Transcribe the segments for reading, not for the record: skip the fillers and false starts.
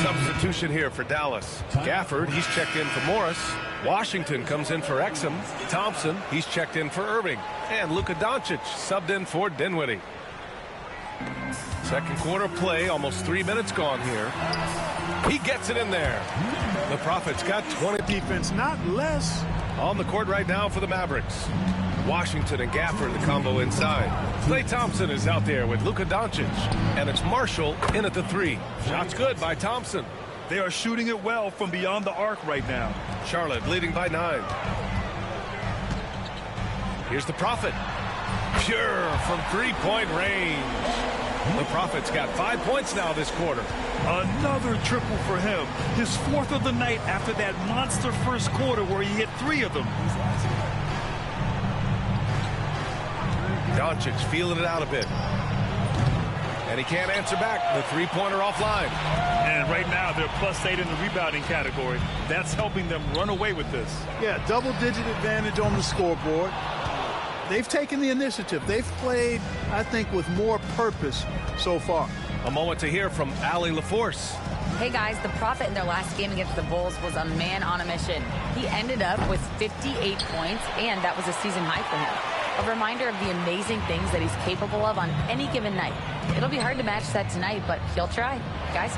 Substitution here for Dallas. Gafford, he's checked in for Morris. Washington comes in for Exum. Thompson, he's checked in for Irving. And Luka Doncic subbed in for Dinwiddie. Second quarter play, almost 3 minutes gone here. He gets it in there. The Prophet's got 20. Defense, not less. On the court right now for the Mavericks. Washington and Gafford, the combo inside. Klay Thompson is out there with Luka Doncic. And it's Marshall in at the 3. Shot's good by Thompson. They are shooting it well from beyond the arc right now. Charlotte leading by 9. Here's the Prophet. Pure from three-point range. The Prophet's got 5 points now this quarter. Another triple for him. His 4th of the night after that monster first quarter where he hit 3 of them. Doncic feeling it out a bit. And he can't answer back. The three-pointer offline. And right now they're +8 in the rebounding category. That's helping them run away with this. Yeah, double-digit advantage on the scoreboard. They've taken the initiative. They've played, I think, with more purpose so far. A moment to hear from Allie LaForce. Hey guys, the Prophet in their last game against the Bulls was a man on a mission. He ended up with 58 points, and that was a season high for him. A reminder of the amazing things that he's capable of on any given night. It'll be hard to match that tonight, but he'll try. Guys?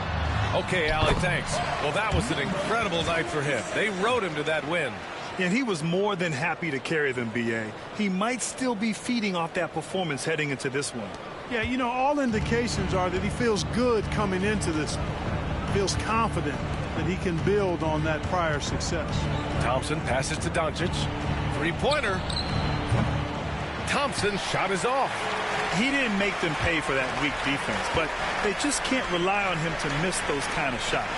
Okay, Allie, thanks. Well, that was an incredible night for him. They rode him to that win. And he was more than happy to carry them, B.A. He might still be feeding off that performance heading into this one. Yeah, you know, all indications are that he feels good coming into this. Feels confident that he can build on that prior success. Thompson passes to Doncic. Three-pointer. Thompson's shot is off. He didn't make them pay for that weak defense, but they just can't rely on him to miss those kind of shots.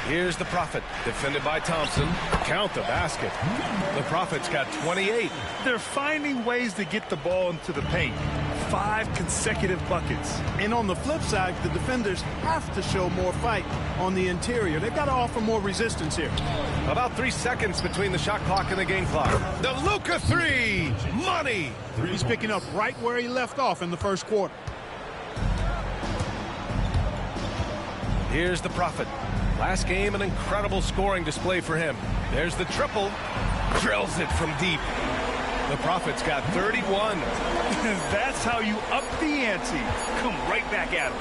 Here's the Prophet, defended by Thompson. Count the basket. The Prophet's got 28. They're finding ways to get the ball into the paint. 5 consecutive buckets. And on the flip side, the defenders have to show more fight on the interior. They've got to offer more resistance here. About 3 seconds between the shot clock and the game clock. The Luka 3. Money. He's picking up right where he left off in the first quarter. Here's the Prophet. Last game, an incredible scoring display for him. There's the triple. Drills it from deep. The Prophet's got 31. That's how you up the ante. Come right back at him.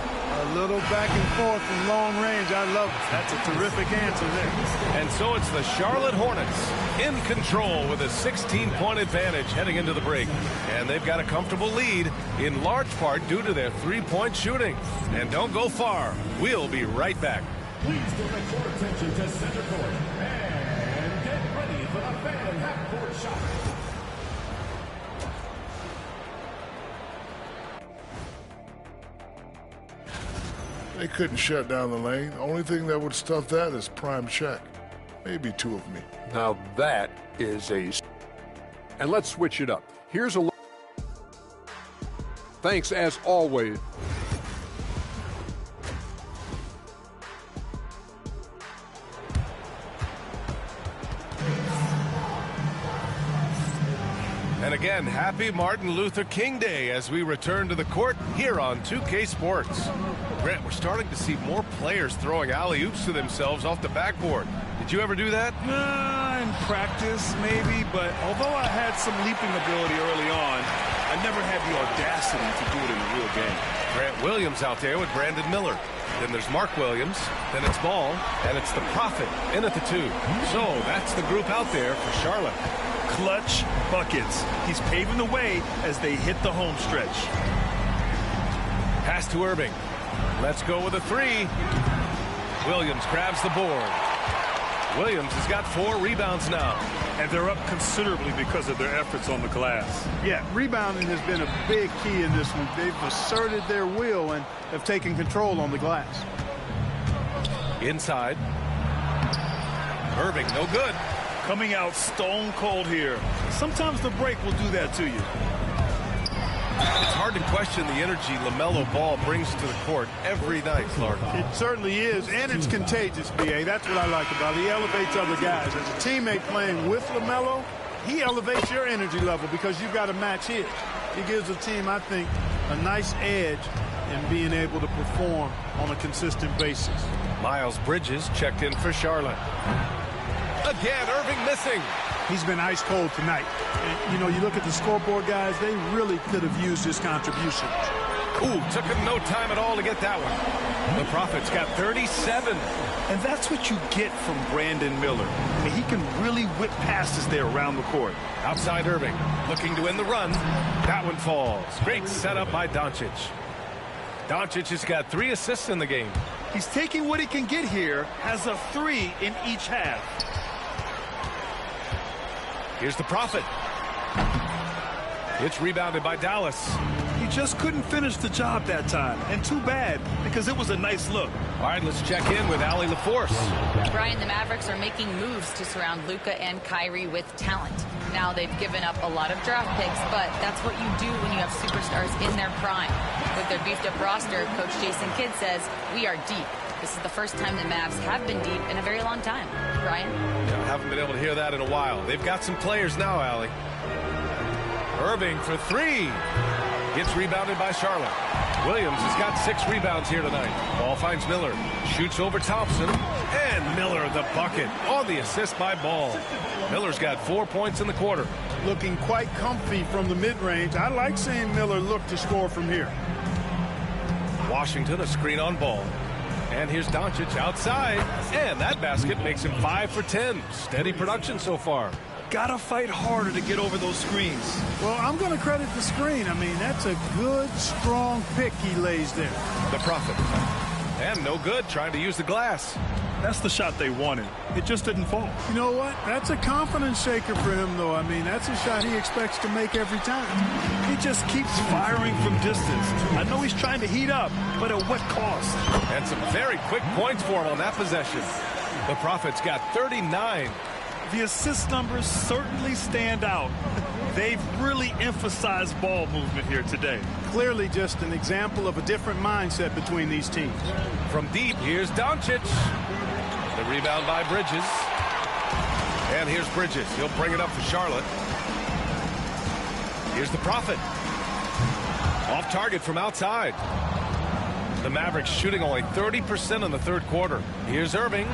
A little back and forth from long range. I love it. That's a terrific answer there. And so it's the Charlotte Hornets in control with a 16-point advantage heading into the break. And they've got a comfortable lead in large part due to their three-point shooting. And don't go far. We'll be right back. Please direct your attention to center court and get ready for the fan half-court shot. They couldn't shut down the lane. Only thing that would stuff that is prime check. Maybe 2 of me. Now that is a... And let's switch it up. Here's a... Thanks as always. And again, happy Martin Luther King Day as we return to the court here on 2K Sports. Grant, we're starting to see more players throwing alley-oops to themselves off the backboard. Did you ever do that? In practice, maybe, but although I had some leaping ability early on, I never had the audacity to do it in a real game. Grant Williams out there with Brandon Miller. Then there's Mark Williams, then it's Ball, and it's the Prophet in at the 2. So that's the group out there for Charlotte. Clutch buckets. He's paving the way as they hit the home stretch. Pass to Irving. Let's go with a 3. Williams grabs the board. Williams has got 4 rebounds now. And they're up considerably because of their efforts on the glass. Yeah, rebounding has been a big key in this one. They've asserted their will and have taken control on the glass. Inside. Irving, no good. Coming out stone cold here. Sometimes the break will do that to you. It's hard to question the energy LaMelo Ball brings to the court every night, Clark. It certainly is, and it's contagious, B.A. That's what I like about it. He elevates other guys. As a teammate playing with LaMelo, he elevates your energy level because you've got to match his. He gives the team, I think, a nice edge in being able to perform on a consistent basis. Miles Bridges checked in for Charlotte. Again, Irving missing. He's been ice cold tonight. And, you know, you look at the scoreboard, guys, they really could have used his contribution. Ooh, took him no time at all to get that one. The Prophet's got 37. And that's what you get from Brandon Miller. I mean, he can really whip passes there around the court. Outside Irving, looking to win the run. That one falls. Great setup by Doncic. Doncic has got 3 assists in the game. He's taking what he can get here, has a 3 in each half. Here's the Prophet. It's rebounded by Dallas. He just couldn't finish the job that time. And too bad, because it was a nice look. All right, let's check in with Allie LaForce. Brian, the Mavericks are making moves to surround Luka and Kyrie with talent. Now they've given up a lot of draft picks, but that's what you do when you have superstars in their prime. With their beefed-up roster, Coach Jason Kidd says, we are deep. This is the first time the Mavs have been deep in a very long time. Brian? Yeah, I haven't been able to hear that in a while. They've got some players now, Allie. Irving for 3. Gets rebounded by Charlotte. Williams has got 6 rebounds here tonight. Ball finds Miller. Shoots over Thompson. And Miller the bucket on the assist by Ball. Miller's got 4 points in the quarter. Looking quite comfy from the mid-range. I like seeing Miller look to score from here. Washington a screen on Ball. And here's Doncic outside. And that basket makes him 5 for 10. Steady production so far. Gotta fight harder to get over those screens. Well, I'm going to credit the screen. I mean, that's a good, strong pick he lays there. The Prophet. And no good, trying to use the glass. That's the shot they wanted. It just didn't fall. You know what? That's a confidence shaker for him, though. I mean, that's a shot he expects to make every time. He just keeps firing from distance. I know he's trying to heat up, but at what cost? And some very quick points for him on that possession. The Prophet's got 39. The assist numbers certainly stand out. They've really emphasized ball movement here today. Clearly just an example of a different mindset between these teams. From deep, here's Doncic. The rebound by Bridges. And here's Bridges. He'll bring it up for Charlotte. Here's the Prophet. Off target from outside. The Mavericks shooting only 30% in the third quarter. Here's Irving.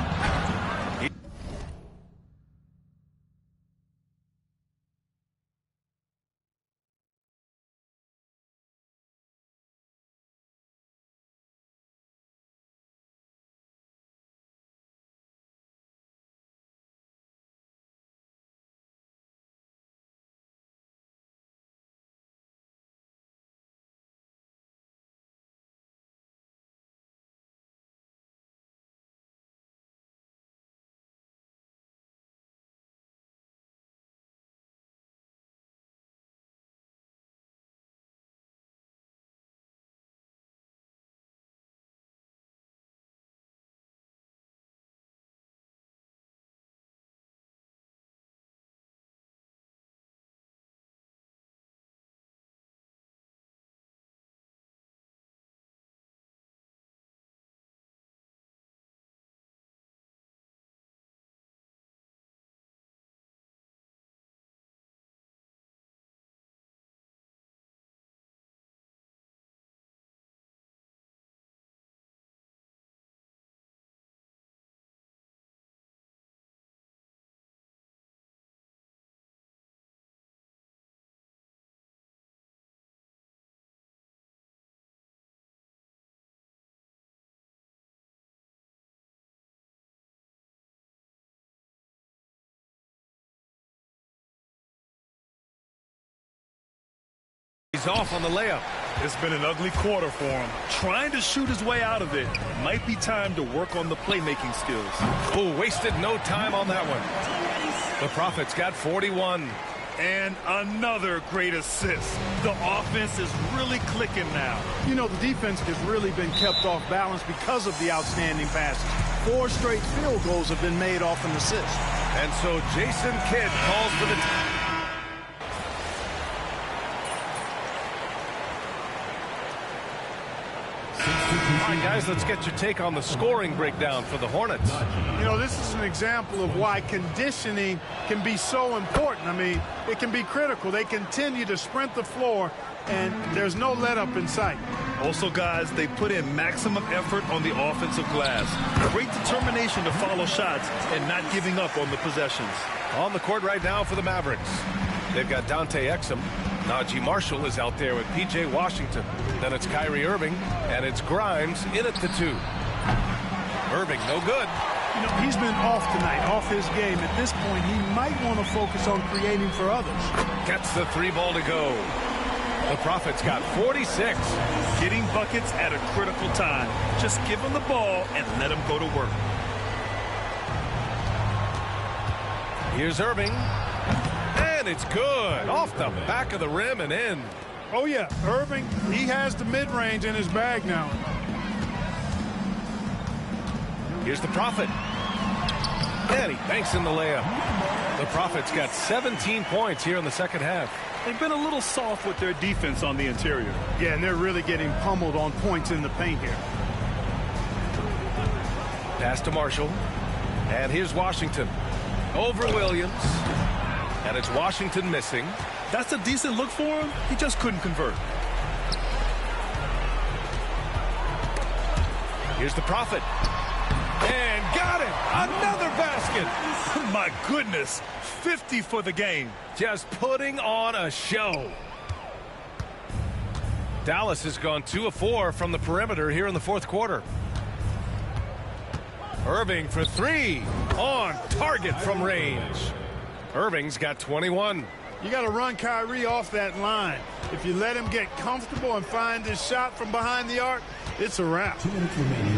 He's off on the layup. It's been an ugly quarter for him. Trying to shoot his way out of it. Might be time to work on the playmaking skills. Oh, wasted no time on that one. The Prophet's got 41. And another great assist. The offense is really clicking now. You know, the defense has really been kept off balance because of the outstanding passes. 4 straight field goals have been made off an assist. And so Jason Kidd calls for the... All right, guys, let's get your take on the scoring breakdown for the Hornets. You know, this is an example of why conditioning can be so important. I mean, it can be critical. They continue to sprint the floor and there's no let-up in sight. Also, guys, they put in maximum effort on the offensive glass. Great determination to follow shots and not giving up on the possessions. On the court right now for the Mavericks, they've got Dante Exum. Najee Marshall is out there with P.J. Washington. Then it's Kyrie Irving, and it's Grimes in at the 2. Irving, no good. You know, he's been off tonight, off his game. At this point, he might want to focus on creating for others. Gets the 3 ball to go. The Prophet's got 46. Getting buckets at a critical time. Just give him the ball and let him go to work. Here's Irving. And it's good. Off the back of the rim and in. Oh, yeah. Irving, he has the mid-range in his bag now. Here's the Prophet. And he banks in the layup. The Prophet's got 17 points here in the second half. They've been a little soft with their defense on the interior. Yeah, and they're really getting pummeled on points in the paint here. Pass to Marshall. And here's Washington. Over Williams. And it's Washington missing. That's a decent look for him. He just couldn't convert. Here's the Prophet. And got it! Another basket! My goodness, 50 for the game. Just putting on a show. Dallas has gone 2 of 4 from the perimeter here in the fourth quarter. Irving for 3. On target from range. Irving's got 21. You got to run Kyrie off that line. If you let him get comfortable and find his shot from behind the arc, it's a wrap.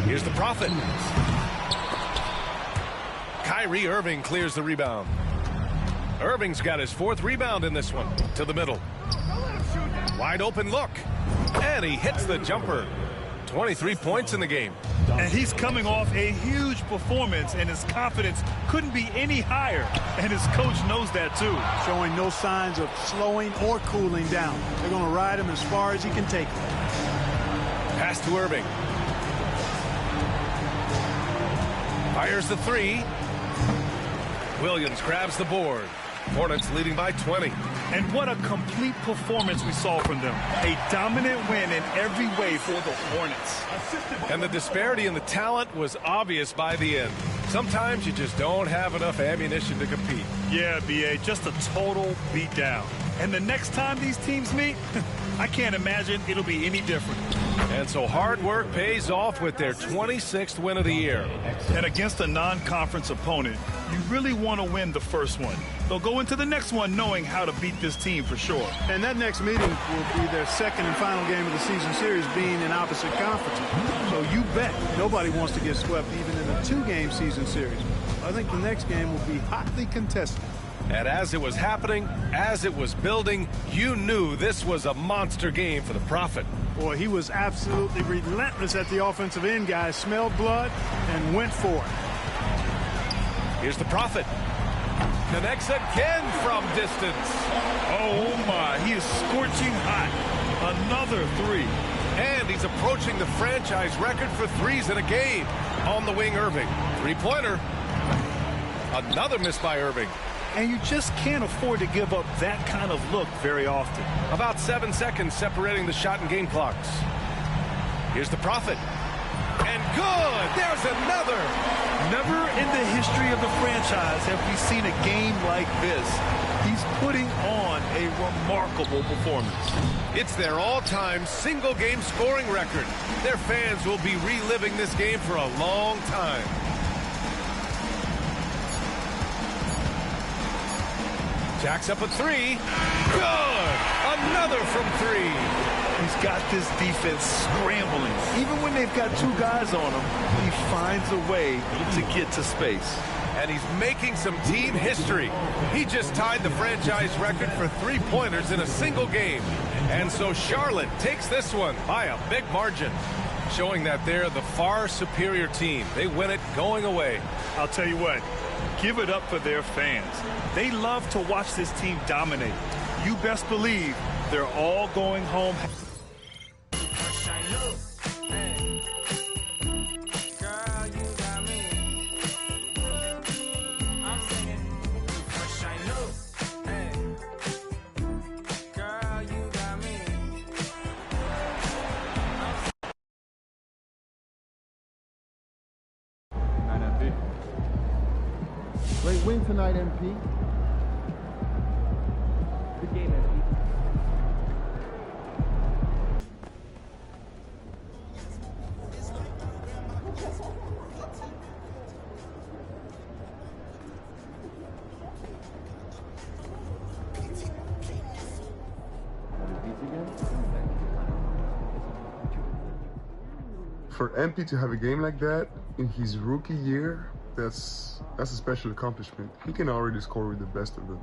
Here's the Prophet. Kyrie Irving clears the rebound. Irving's got his 4th rebound in this one. To the middle. Wide open look. And he hits the jumper. 23 points in the game. And he's coming off a huge performance, and his confidence couldn't be any higher. And his coach knows that, too. Showing no signs of slowing or cooling down. They're going to ride him as far as he can take him. Pass to Irving. Fires the 3. Williams grabs the board. Hornets leading by 20. And what a complete performance we saw from them. A dominant win in every way for the Hornets. And the disparity in the talent was obvious by the end. Sometimes you just don't have enough ammunition to compete. Yeah, B.A., just a total beatdown. And the next time these teams meet, I can't imagine it'll be any different. And so hard work pays off with their 26th win of the year. And against a non-conference opponent, you really want to win the first one. They'll go into the next one knowing how to beat this team for sure. And that next meeting will be their second and final game of the season series, being in opposite conferences. So you bet nobody wants to get swept even in a 2-game season series. I think the next game will be hotly contested. And as it was happening, as it was building, you knew this was a monster game for the Prophet. Boy, he was absolutely relentless at the offensive end, guys. Smelled blood and went for it. Here's the Prophet. Connects again from distance. Oh, my. He is scorching hot. Another 3. And he's approaching the franchise record for threes in a game. On the wing, Irving. 3-pointer. Another miss by Irving. And you just can't afford to give up that kind of look very often. About 7 seconds separating the shot and game clocks. Here's the Prophet. And good! There's another! Never in the history of the franchise have we seen a game like this. He's putting on a remarkable performance. It's their all-time single-game scoring record. Their fans will be reliving this game for a long time. Jacks up a 3. Good! Another from 3. He's got this defense scrambling. Even when they've got 2 guys on him, he finds a way to get to space. And he's making some team history. He just tied the franchise record for 3-pointers in a single game. And so Charlotte takes this one by a big margin, showing that they're the far superior team. They win it going away. I'll tell you what, give it up for their fans. They love to watch this team dominate. You best believe they're all going home. win tonight, MP. Good game, MP. For MP to have a game like that in his rookie year, that's a special accomplishment. He can already score with the best of them.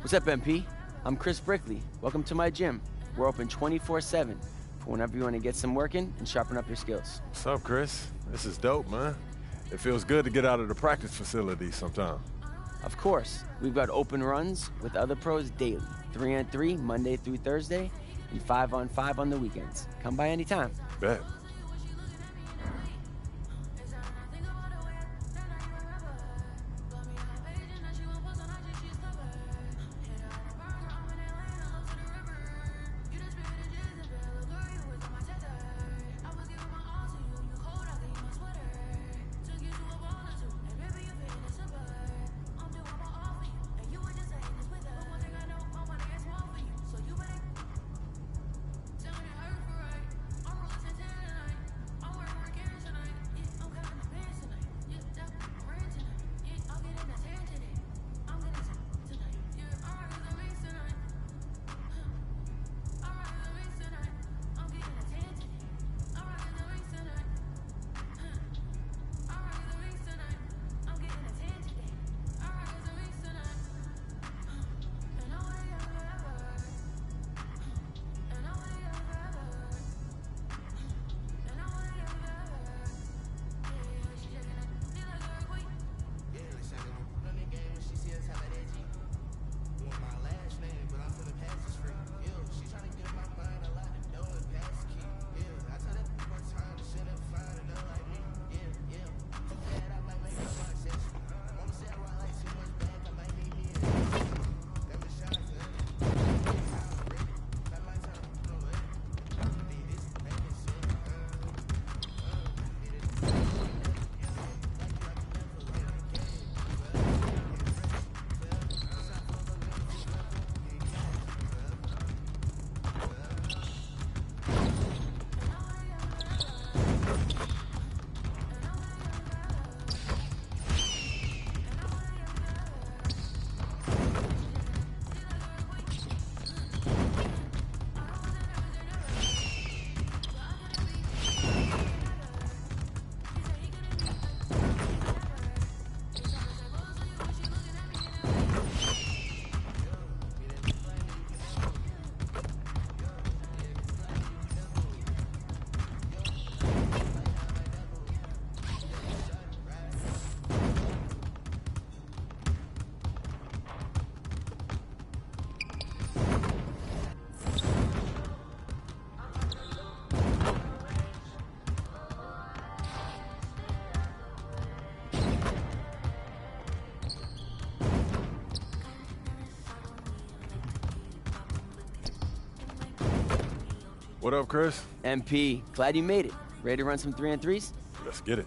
What's up, MP? I'm Chris Brickley. Welcome to my gym. We're open 24/7 for whenever you want to get some work in and sharpen up your skills. What's up, Chris? This is dope, man. It feels good to get out of the practice facility sometime. Of course, we've got open runs with other pros daily, 3-on-3 Monday through Thursday, and 5-on-5 on the weekends. Come by anytime. Bet. What up, Chris? MP, glad you made it. Ready to run some 3-on-3s? Let's get it.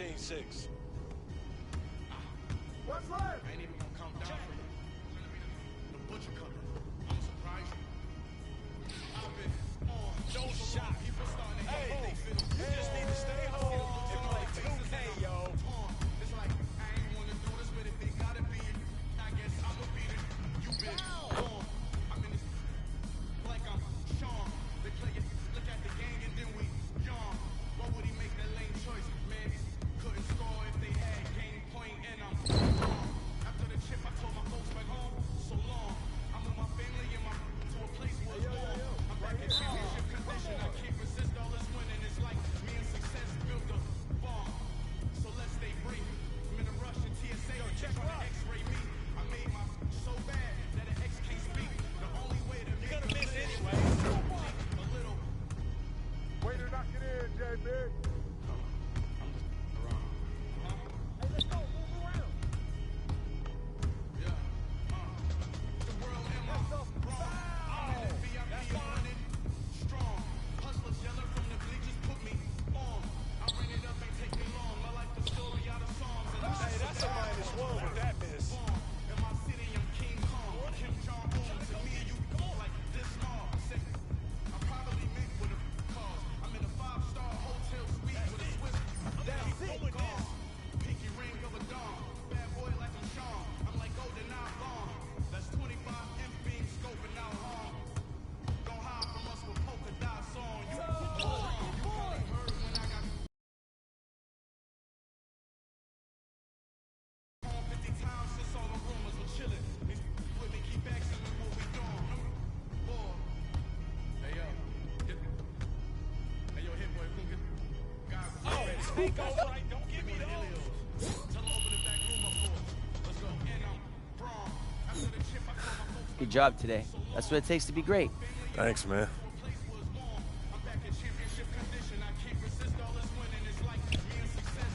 13-6. What's left? I ain't even gonna come down from the butcher coming. I'm surprised. I've been on no shot. People starting to hate. They feel you just need to stay home and play 2K, yo. It's like I ain't wanna do this, but if they gotta be it, I guess I'ma be it. You been gone. I'm in this like I'm Sean. They play it, look at the gang and then we yawn. Why would he make that lane choice? Man, couldn't score if they had game point and I'm wrong. After the chip, I told my folks back home, so long. I'm with my family and my to a place where it's warm. I'm back in championship condition. I can't resist all this winning. It's like me and success built a bomb. So let's stay brief. I'm in a rush and TSA check on the X-ray me. I made my so bad that an X can't speak. The only way to make it miss anyway. A little. Way to knock it in, J-Big. Don't give me those. Tell over the back room I'm for. Let's go. And I'm wrong. After the chip, I call my folks. Good job today. That's what it takes to be great. Thanks, man. I'm back in championship condition. I can't resist all this winning. It's like me and success.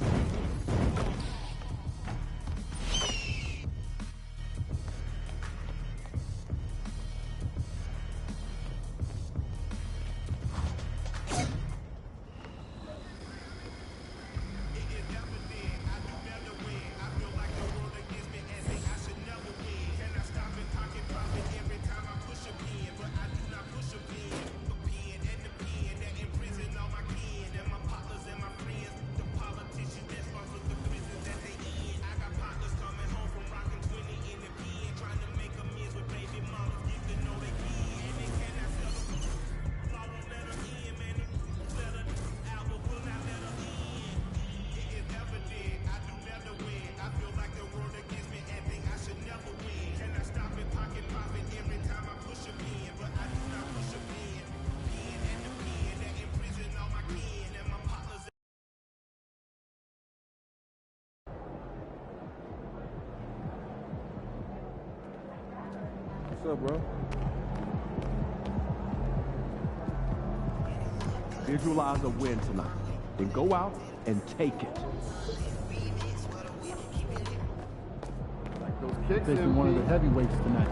What's up, bro? Visualize a win tonight. Then go out and take it. Like those kicks. Facing one of the heavyweights tonight.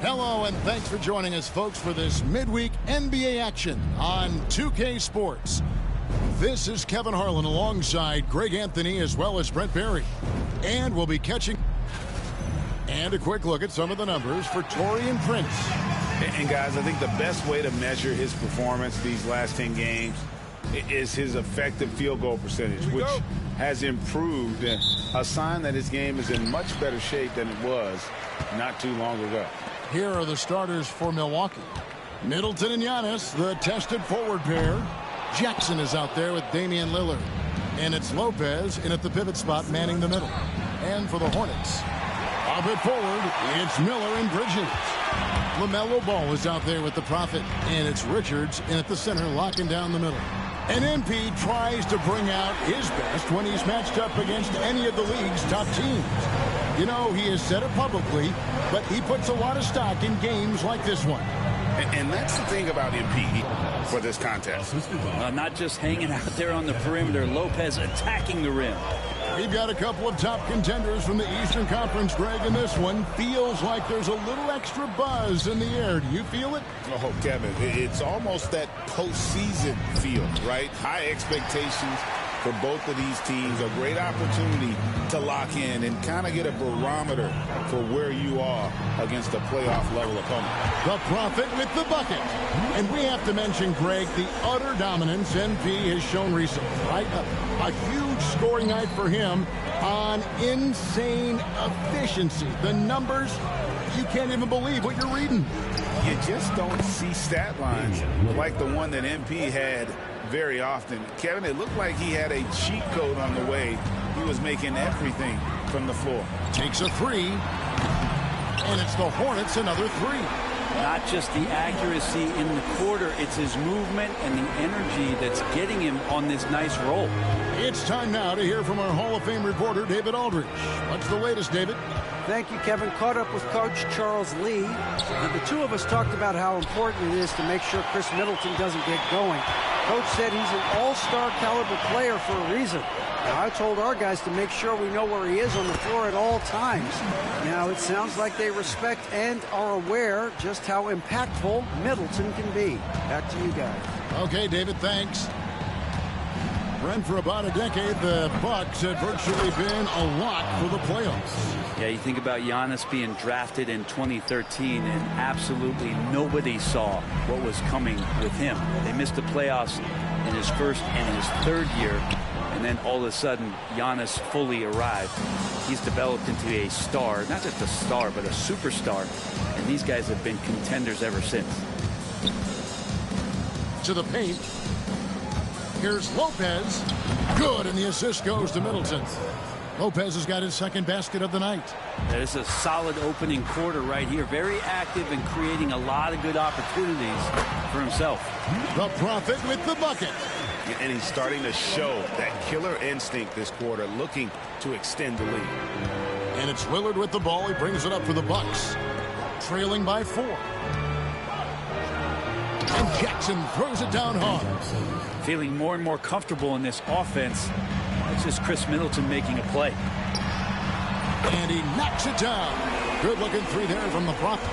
Hello, and thanks for joining us, folks, for this midweek NBA action on 2K Sports. This is Kevin Harlan alongside Greg Anthony as well as Brent Barry. And we'll be catching... And a quick look at some of the numbers for Taurean Prince. And guys, I think the best way to measure his performance these last 10 games is his effective field goal percentage, which has improved, a sign that his game is in much better shape than it was not too long ago. Here are the starters for Milwaukee. Middleton and Giannis, the tested forward pair. Jackson is out there with Damian Lillard. And it's Lopez in at the pivot spot manning the middle. And for the Hornets, up at forward, it's Miller and Bridges. LaMelo Ball is out there with the Prophet. And it's Richards in at the center locking down the middle. And MP tries to bring out his best when he's matched up against any of the league's top teams. You know, he has said it publicly, but he puts a lot of stock in games like this one. And that's the thing about MP for this contest. Not just hanging out there on the perimeter, Lopez attacking the rim. We've got a couple of top contenders from the Eastern Conference, Greg, and this one feels like there's a little extra buzz in the air. Do you feel it? Oh, Kevin, it's almost that postseason feel, right? High expectations for both of these teams, a great opportunity to lock in and kind of get a barometer for where you are against a playoff level opponent. The Prophet with the bucket. And we have to mention, Greg, the utter dominance MP has shown recently, right? A huge scoring night for him on insane efficiency. The numbers, you can't even believe what you're reading. You just don't see stat lines like the one that MP had very often. Kevin, it looked like he had a cheat code on the way. He was making everything from the floor. Takes a three, and it's the Hornets another three. Not just the accuracy in the quarter, it's his movement and the energy that's getting him on this nice roll. It's time now to hear from our Hall of Fame reporter, David Aldridge. What's the latest, David? Thank you, Kevin. Caught up with Coach Charles Lee. The two of us talked about how important it is to make sure Chris Middleton doesn't get going. Coach said he's an all-star caliber player for a reason. Now, I told our guys to make sure we know where he is on the floor at all times. Now, it sounds like they respect and are aware just how impactful Middleton can be. Back to you guys. Okay, David, thanks. Brent, for about a decade, the Bucks have virtually been a lock for the playoffs. Yeah, you think about Giannis being drafted in 2013, and absolutely nobody saw what was coming with him. They missed the playoffs in his first and his third year, and then all of a sudden, Giannis fully arrived. He's developed into a star, not just a star, but a superstar, and these guys have been contenders ever since. To the paint. Here's Lopez. Good, and the assist goes to Middleton. Lopez has got his second basket of the night. That is a solid opening quarter right here. Very active and creating a lot of good opportunities for himself. The Prophet with the bucket. And he's starting to show that killer instinct this quarter, looking to extend the lead. And it's Lillard with the ball. He brings it up for the Bucks. Trailing by 4. And Jackson throws it down hard. Feeling more and more comfortable in this offense. It's just Chris Middleton making a play. And he knocks it down. Good looking three there from the Prophet.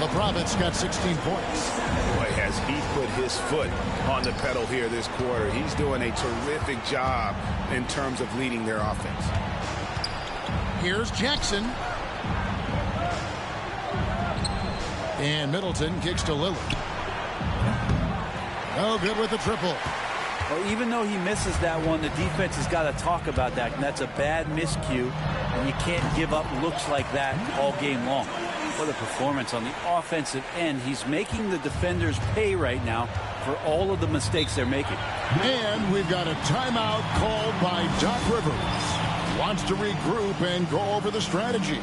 The Prophet's got 16 points. Boy, has he put his foot on the pedal here this quarter. He's doing a terrific job in terms of leading their offense. Here's Jackson. And Middleton kicks to Lillard. Oh, good with the triple. Well, even though he misses that one, the defense has got to talk about that. And that's a bad miscue. And you can't give up looks like that all game long. What a performance on the offensive end. He's making the defenders pay right now for all of the mistakes they're making. And we've got a timeout called by Doc Rivers. Wants to regroup and go over the strategy.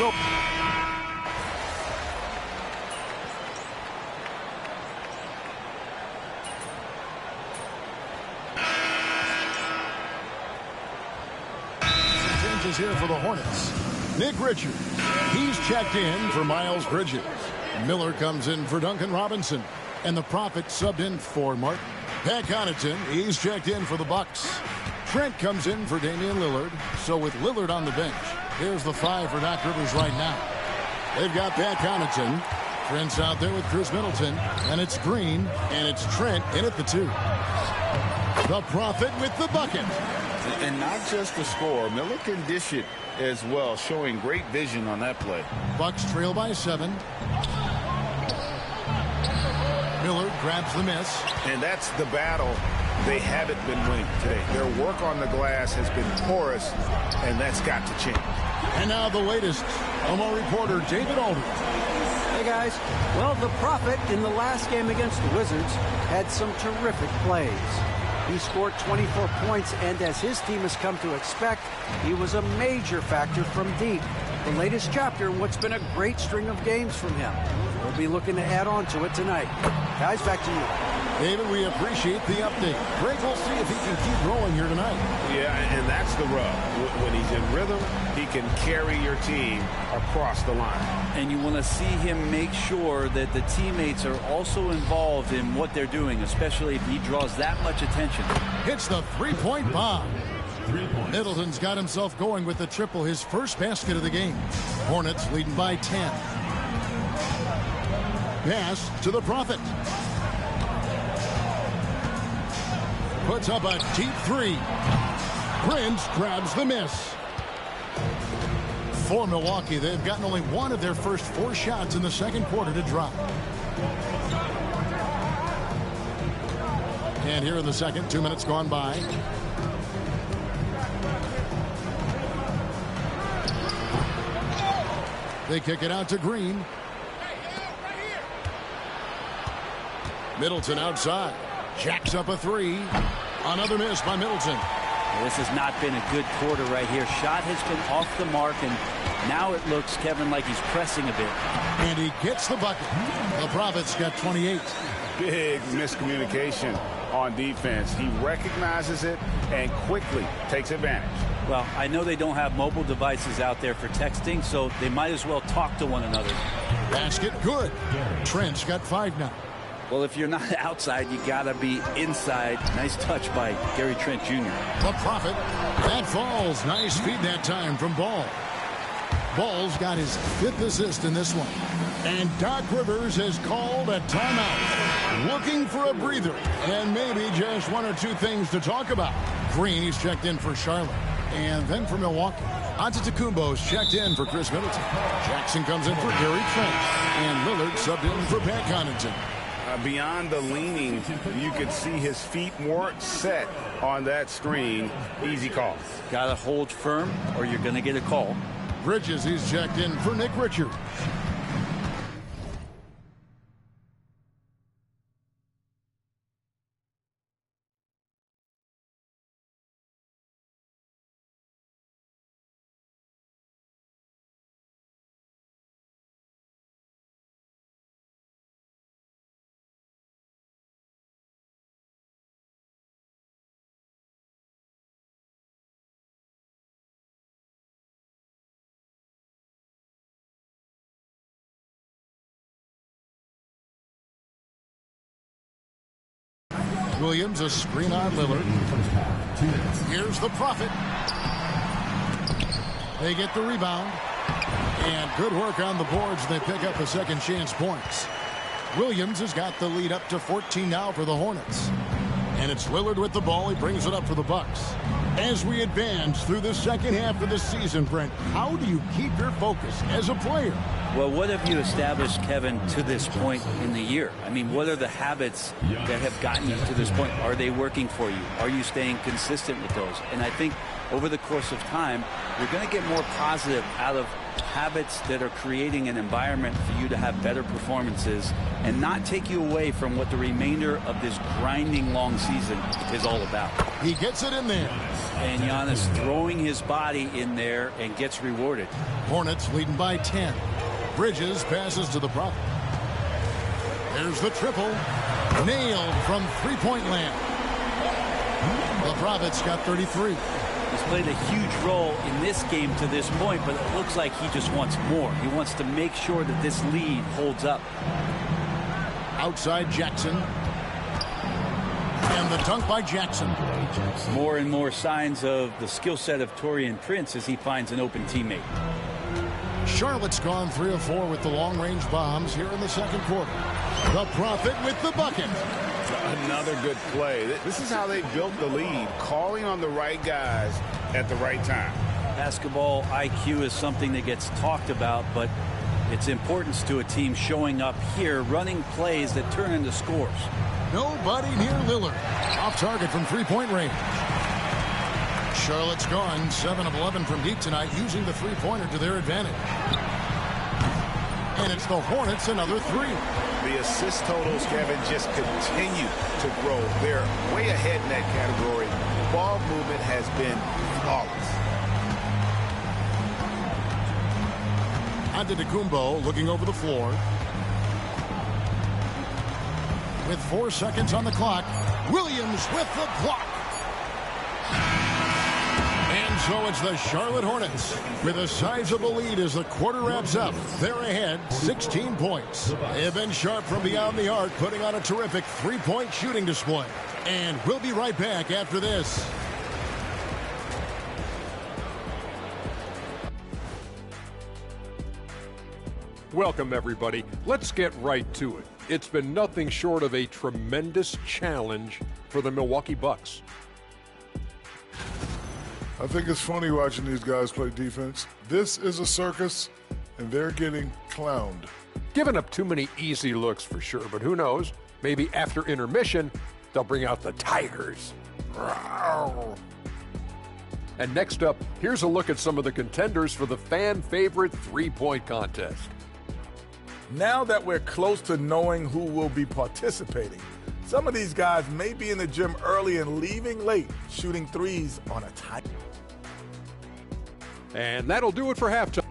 So changes here for the Hornets. Nick Richards, he's checked in for Miles Bridges. Miller comes in for Duncan Robinson. And the Prophet subbed in for Martin. Pat Connaughton, he's checked in for the Bucks. Trent comes in for Damian Lillard. So with Lillard on the bench, here's the 5 for Doc Rivers right now. They've got Pat Connaughton. Trent's out there with Chris Middleton. And it's Green, and it's Trent in at the 2. The Prophet with the bucket. And not just the score. Miller can dish it as well, showing great vision on that play. Bucks trail by 7. Miller grabs the miss. And that's the battle they haven't been winning today. Their work on the glass has been porous, and that's got to change. And now the latest. Omo reporter David Aldridge. Hey, guys. Well, the Prophet in the last game against the Wizards had some terrific plays. He scored 24 points, and as his team has come to expect, he was a major factor from deep. The latest chapter in what's been a great string of games from him. We'll be looking to add on to it tonight. Guys, back to you. David, we appreciate the update. Greg, we'll see if he can keep rolling here tonight. Yeah, and that's the rub. When he's in rhythm, he can carry your team across the line. And you want to see him make sure that the teammates are also involved in what they're doing, especially if he draws that much attention. Hits the three-point bomb. Middleton's got himself going with the triple, his first basket of the game. Hornets leading by 10. Pass to the Prophet. Puts up a deep 3. Prince grabs the miss. For Milwaukee, they've gotten only one of their first 4 shots in the second quarter to drop. And here in the second, 2 minutes gone by. They kick it out to Green. Middleton outside. Jacks up a 3. Another miss by Middleton. This has not been a good quarter right here. Shot has been off the mark, and now it looks, Kevin, like he's pressing a bit. And he gets the bucket. The Prophet's got 28. Big miscommunication on defense. He recognizes it and quickly takes advantage. Well, I know they don't have mobile devices out there for texting, so they might as well talk to one another. Basket good. Trent's got 5 now. Well, if you're not outside, you got to be inside. Nice touch by Gary Trent Jr. The Prophet. That falls. Nice feed that time from Ball. Ball's got his 5th assist in this one. And Doc Rivers has called a timeout. Looking for a breather. And maybe just 1 or 2 things to talk about. Green, he's checked in for Charlotte. And then for Milwaukee. Antetokounmpo's checked in for Chris Middleton. Jackson comes in for Gary Trent. And Lillard subbed in for Pat Connaughton. Beyond the leaning, you could see his feet weren't set on that screen. Easy call. Got to hold firm or you're going to get a call. Bridges, he's checked in for Nick Richards. Williams, a screen on Lillard. Here's the Prophet. They get the rebound. And good work on the boards. They pick up a second chance points. Williams has got the lead up to 14 now for the Hornets. And it's Lillard with the ball. He brings it up for the Bucks. As we advance through the second half of the season, Brent, how do you keep your focus as a player Well, what have you established, Kevin, to this point in the year? I mean, what are the habits that have gotten you to this point? Are they working for you? Are you staying consistent with those? And I think over the course of time, you're going to get more positive out of habits that are creating an environment for you to have better performances and not take you away from what the remainder of this grinding long season is all about. He gets it in there. And Giannis throwing his body in there and gets rewarded. Hornets leading by 10. Bridges passes to the Prophet. There's the triple. Nailed from three-point land. The Prophet's got 33. He's played a huge role in this game to this point, but it looks like he just wants more. He wants to make sure that this lead holds up. Outside Jackson. And the dunk by Jackson. More and more signs of the skill set of Taurean Prince as he finds an open teammate. Charlotte's gone 3 of 4 with the long-range bombs here in the second quarter. The Prophet with the bucket. Another good play. This is how they built the lead, calling on the right guys at the right time. Basketball IQ is something that gets talked about, but its importance to a team showing up here, running plays that turn into scores. Nobody near Lillard. Off target from three-point range. Charlotte's gone 7 of 11 from deep tonight, using the three-pointer to their advantage. And it's the Hornets another 3. The assist totals, Kevin, just continue to grow. They're way ahead in that category. Ball movement has been flawless. Antetokounmpo looking over the floor. With 4 seconds on the clock, Williams with the block. And so it's the Charlotte Hornets with a sizable lead as the quarter wraps up. They're ahead 16 points. They've been sharp from beyond the arc, putting on a terrific three-point shooting display. And we'll be right back after this. Welcome, everybody. Let's get right to it. It's been nothing short of a tremendous challenge for the Milwaukee Bucks. I think it's funny watching these guys play defense. This is a circus, and they're getting clowned. Giving up too many easy looks for sure, but who knows? Maybe after intermission, they'll bring out the Tigers. And next up, here's a look at some of the contenders for the fan-favorite three-point contest. Now that we're close to knowing who will be participating, some of these guys may be in the gym early and leaving late, shooting threes on a tight. And that'll do it for halftime.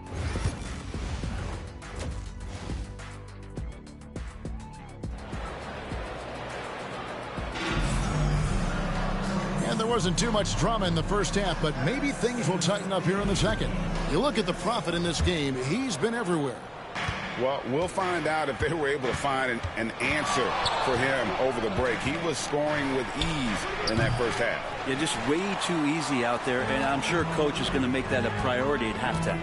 And there wasn't too much drama in the first half, but maybe things will tighten up here in the second. You look at the Prophet in this game, he's been everywhere. Well, we'll find out if they were able to find an answer for him over the break. He was scoring with ease in that first half. Yeah, just way too easy out there, and I'm sure Coach is going to make that a priority at halftime.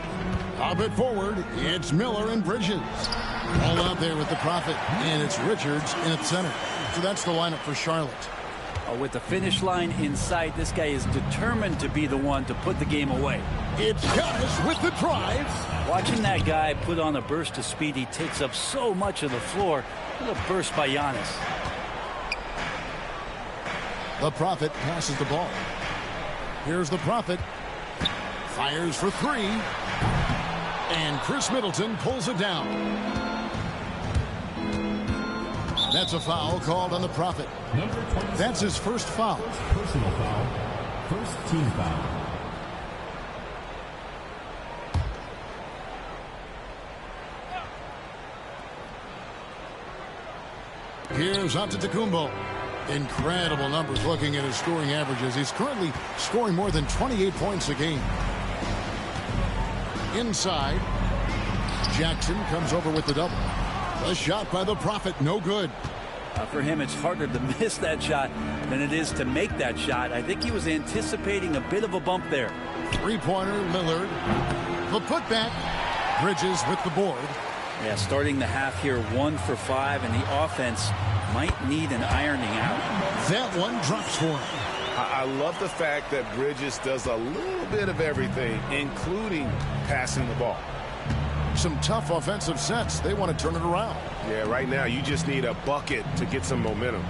A bit forward, it's Miller and Bridges. All out there with the Prophet, and it's Richards in at center. So that's the lineup for Charlotte. With the finish line in sight, this guy is determined to be the one to put the game away. It's Giannis with the drive. Watching that guy put on a burst of speed, he takes up so much of the floor. What a burst by Giannis. The Prophet passes the ball. Here's the Prophet. Fires for 3. And Chris Middleton pulls it down. That's a foul called on the Prophet. That's his first foul. Personal foul. First team foul. Here's Antetokounmpo. Incredible numbers looking at his scoring averages. He's currently scoring more than 28 points a game. Inside. Jackson comes over with the double. A shot by the Prophet, no good. For him, it's harder to miss that shot than it is to make that shot. I think he was anticipating a bit of a bump there. Three-pointer, Lillard. The putback. Bridges with the board. Yeah, starting the half here 1 for 5, and the offense might need an ironing out. That one drops for him. I love the fact that Bridges does a little bit of everything, including passing the ball. some tough offensive sets. They want to turn it around. Yeah, right now you just need a bucket to get some momentum.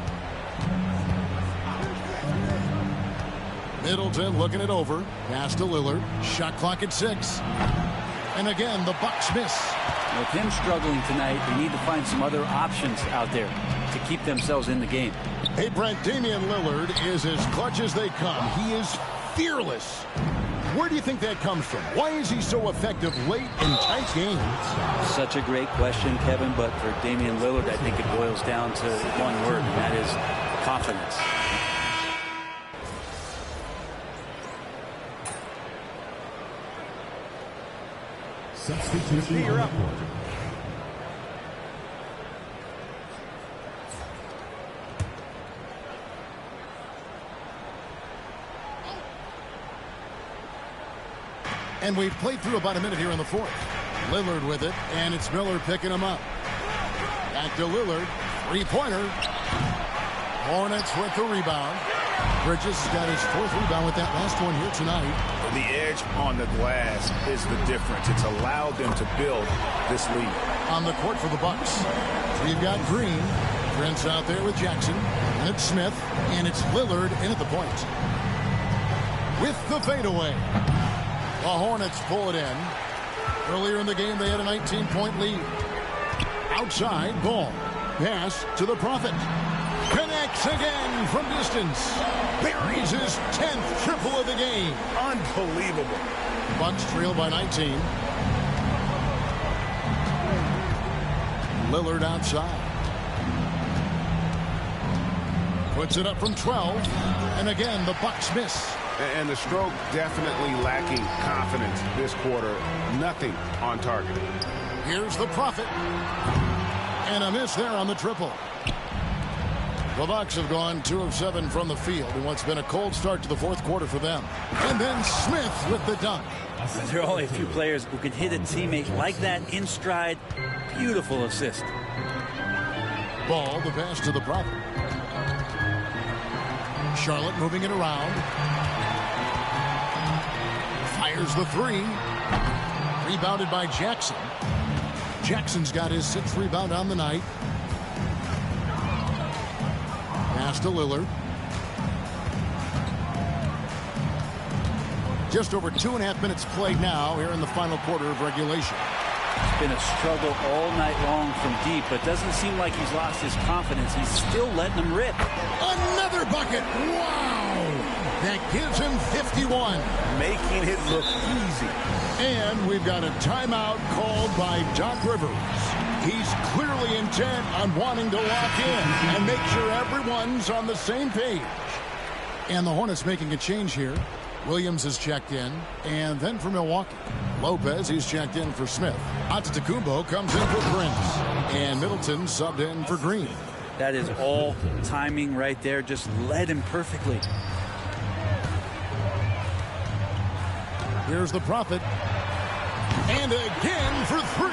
Middleton looking it over. Pass to Lillard. Shot clock at 6. And again, the Bucks miss. With him struggling tonight, they need to find some other options out there to keep themselves in the game. Hey, Brent, Damian Lillard is as clutch as they come. He is fearless. Where do you think that comes from? Why is he so effective late in tight games? Such a great question, Kevin, but for Damian Lillard, I think it boils down to one word, and that is confidence. Substitution on the court. And we've played through about a minute here in the fourth. Lillard with it, and it's Miller picking him up. Back to Lillard. Three-pointer. Hornets with the rebound. Bridges has got his 4th rebound with that last one here tonight. The edge on the glass is the difference. It's allowed them to build this lead. On the court for the Bucks. We've got Green. Trent's out there with Jackson. And it's Smith. And it's Lillard in at the point. With the fadeaway. The Hornets pull it in. Earlier in the game, they had a 19-point lead. Outside, ball. Pass to the Prophet. Connects again from distance. Buries his 10th triple of the game. Unbelievable. Bucks trail by 19. Lillard outside. Puts it up from 12. And again, the Bucks miss. And the stroke definitely lacking confidence this quarter. Nothing on target. Here's the Prophet. And a miss there on the triple. The Bucks have gone 2 of 7 from the field in what's been a cold start to the fourth quarter for them. And then Smith with the dunk. There are only a few players who can hit a teammate like that in stride. Beautiful assist. Ball, the pass to the Prophet. Charlotte moving it around. Fires the 3. Rebounded by Jackson. Jackson's got his 6th rebound on the night. Pass to Lillard. Just over 2.5 minutes played now here in the final quarter of regulation. It's been a struggle all night long from deep, but doesn't seem like he's lost his confidence. He's still letting them rip. Another bucket. Wow. That gives him 51. Making it look easy. And we've got a timeout called by Doc Rivers. He's clearly intent on wanting to lock in and make sure everyone's on the same page. And the Hornets making a change here. Williams is checked in. And then for Milwaukee, Lopez, he's checked in for Smith. Antetokounmpo comes in for Prince. And Middleton subbed in for Green. That is all timing right there. Just led him perfectly. Here's the Prophet. And again for 3.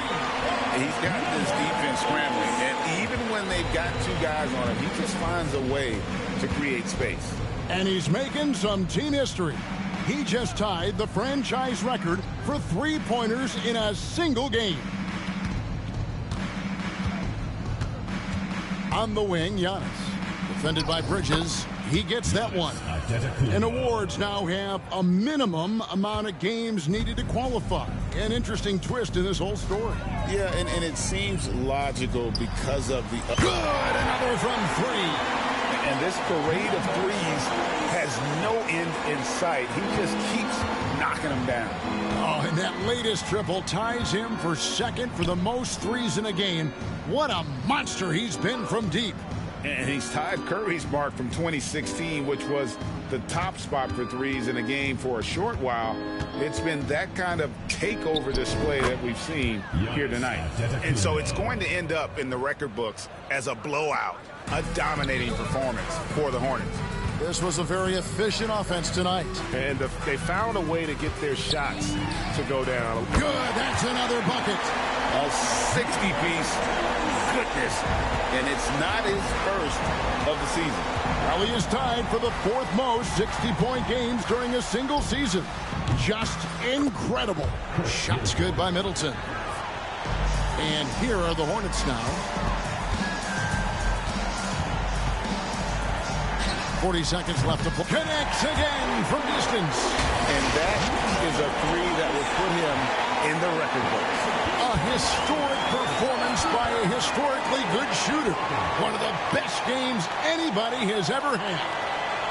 He's got this defense scrambling, and even when they've got 2 guys on him, he just finds a way to create space. And he's making some team history. He just tied the franchise record for 3-pointers in a single game. On the wing, Giannis. Defended by Bridges. He gets that one. And awards now have a minimum amount of games needed to qualify. An interesting twist in this whole story. Yeah, and it seems logical because of the... Good! Another from 3. And this parade of threes has no end in sight. He just keeps knocking them down. Oh, and that latest triple ties him for 2nd for the most threes in a game. What a monster he's been from deep. And he's tied Curry's mark from 2016, which was the top spot for threes in a game for a short while. It's been that kind of takeover display that we've seen here tonight. And so it's going to end up in the record books as a blowout, a dominating performance for the Hornets. This was a very efficient offense tonight. And they found a way to get their shots to go down. Good, that's another bucket. A 60-piece. Goodness. And it's not his first of the season. Well, he is tied for the 4th most 60-point games during a single season. Just incredible. Shots good by Middleton. And here are the Hornets now. 40 seconds left to play. Connects again from distance. And that is a three that will put him in the record books. A historic performance by a historically good shooter. One of the best games anybody has ever had.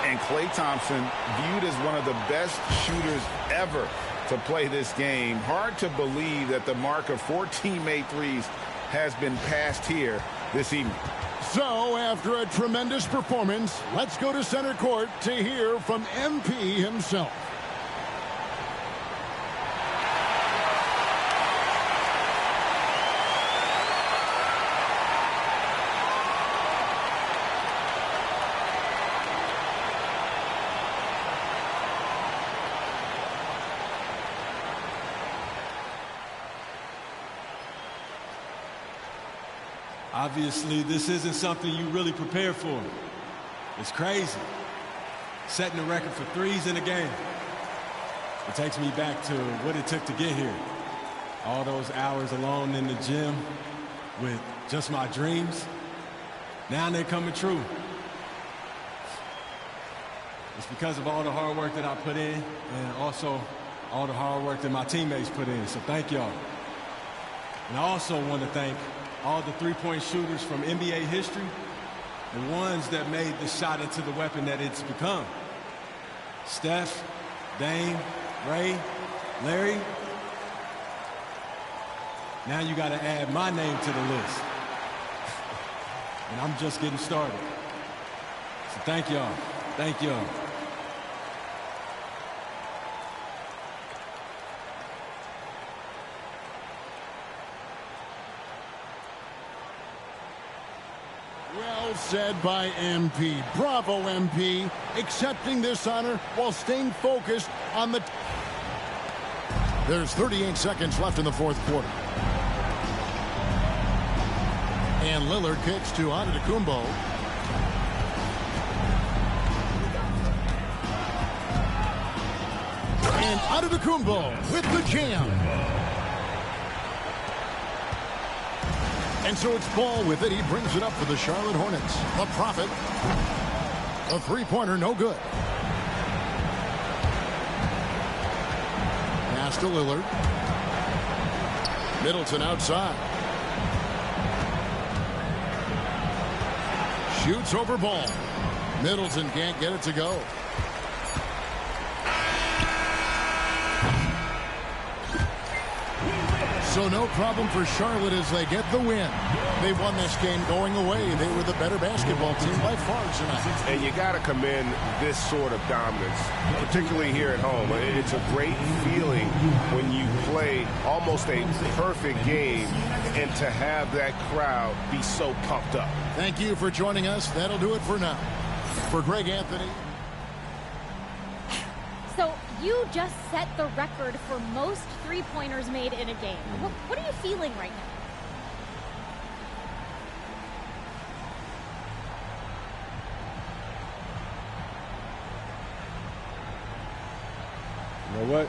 And Klay Thompson viewed as one of the best shooters ever to play this game. Hard to believe that the mark of 4 teammate threes has been passed here this evening. So, after a tremendous performance, let's go to center court to hear from MP himself. Obviously, this isn't something you really prepare for. It's crazy. Setting a record for threes in a game. It takes me back to what it took to get here. All those hours alone in the gym with just my dreams. Now they're coming true. It's because of all the hard work that I put in and also all the hard work that my teammates put in. So thank y'all. And I also want to thank all the three-point shooters from NBA history, the ones that made the shot into the weapon that it's become. Steph, Dame, Ray, Larry. Now you got to add my name to the list. And I'm just getting started. So thank y'all. Thank y'all. Well said by MP. Bravo, MP. Accepting this honor while staying focused on the... There's 38 seconds left in the fourth quarter. And Lillard kicks to Antetokounmpo. And Antetokounmpo with the jam. And so it's Ball with it. He brings it up for the Charlotte Hornets. The Prophet. A three-pointer, no good. Pass to Lillard. Middleton outside. Shoots over Ball. Middleton can't get it to go. So no problem for Charlotte as they get the win. They won this game going away. They were the better basketball team by far tonight. And you got to commend this sort of dominance, particularly here at home. It's a great feeling when you play almost a perfect game and to have that crowd be so pumped up. Thank you for joining us. That'll do it for now. For Greg Anthony. So you just set the record for most three-pointers made in a game. What are you feeling right now? You know what?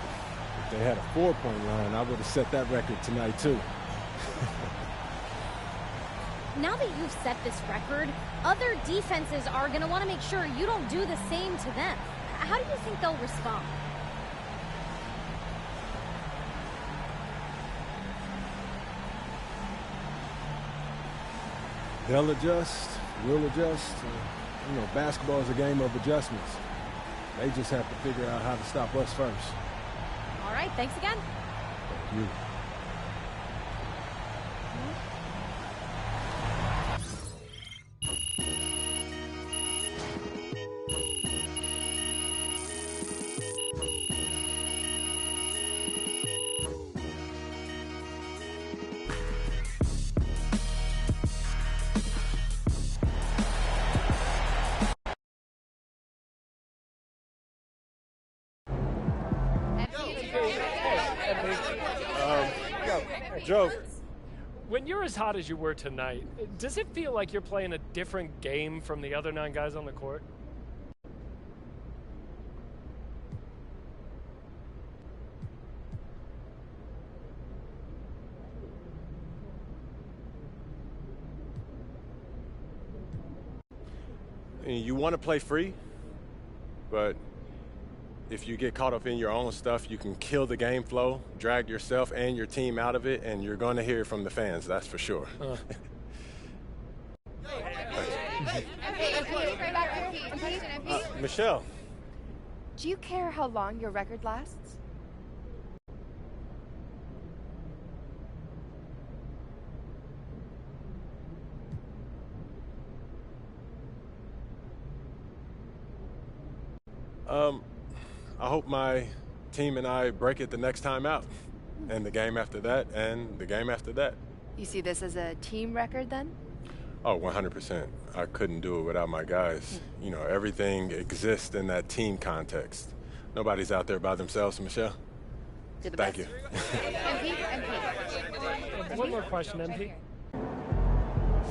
If they had a 4-point line, I would have set that record tonight too. Now that you've set this record, other defenses are going to want to make sure you don't do the same to them. How do you think they'll respond? They'll adjust, we'll adjust. You know, basketball is a game of adjustments. They just have to figure out how to stop us first. All right, thanks again. Thank you. Joe, when you're as hot as you were tonight, does it feel like you're playing a different game from the other 9 guys on the court? you want to play free, but if you get caught up in your own stuff, you can kill the game flow, drag yourself and your team out of it, and you're going to hear from the fans, that's for sure. Michelle. Do you care how long your record lasts? I hope my team and I break it the next time out, and the game after that, and the game after that. You see this as a team record then? Oh, 100%. I couldn't do it without my guys. You know, everything exists in that team context. Nobody's out there by themselves, Michelle. Thank you. One more question, MP.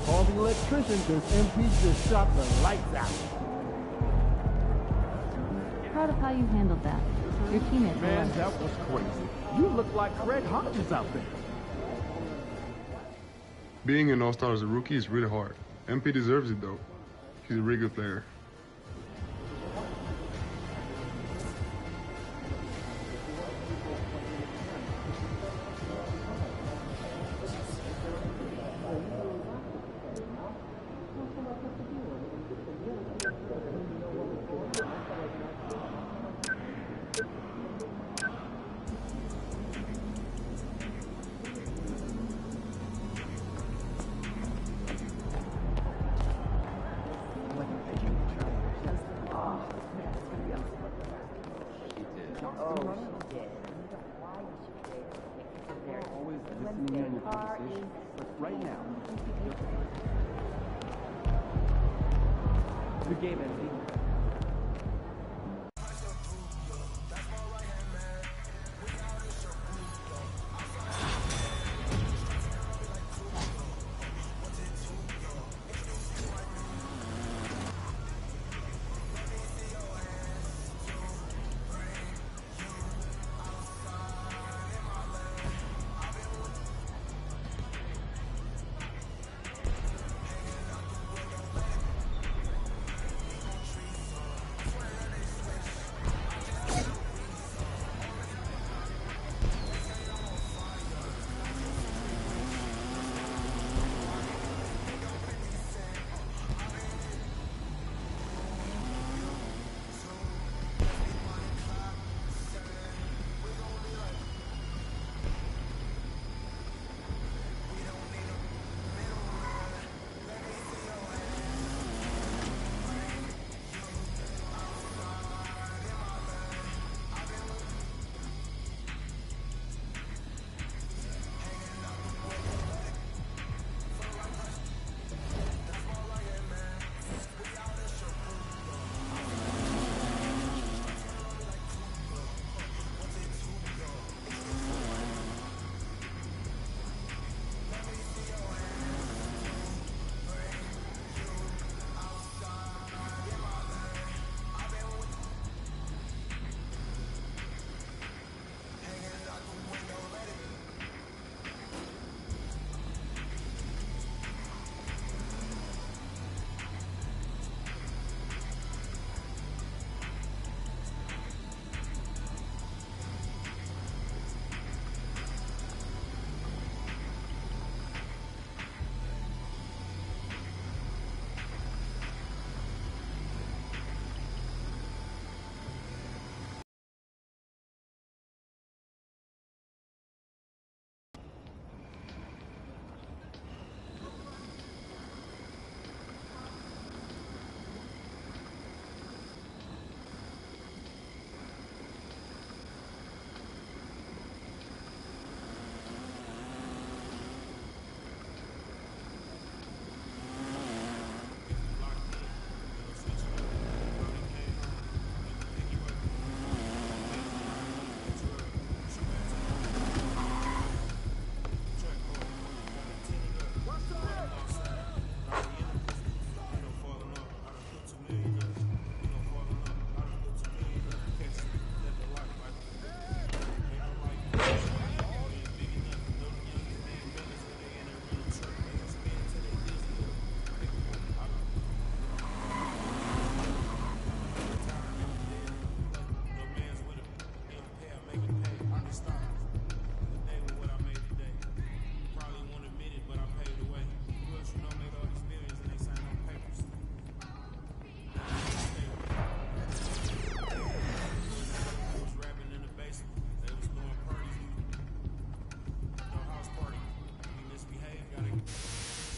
Call the electrician because MP just shot the lights out. Proud of how you handled that. Your teammates Man, that was crazy. You look like Fred Hodges out there. Being an all-star as a rookie is really hard. MP deserves it, though. He's a really good player. Right now. Good game, MP.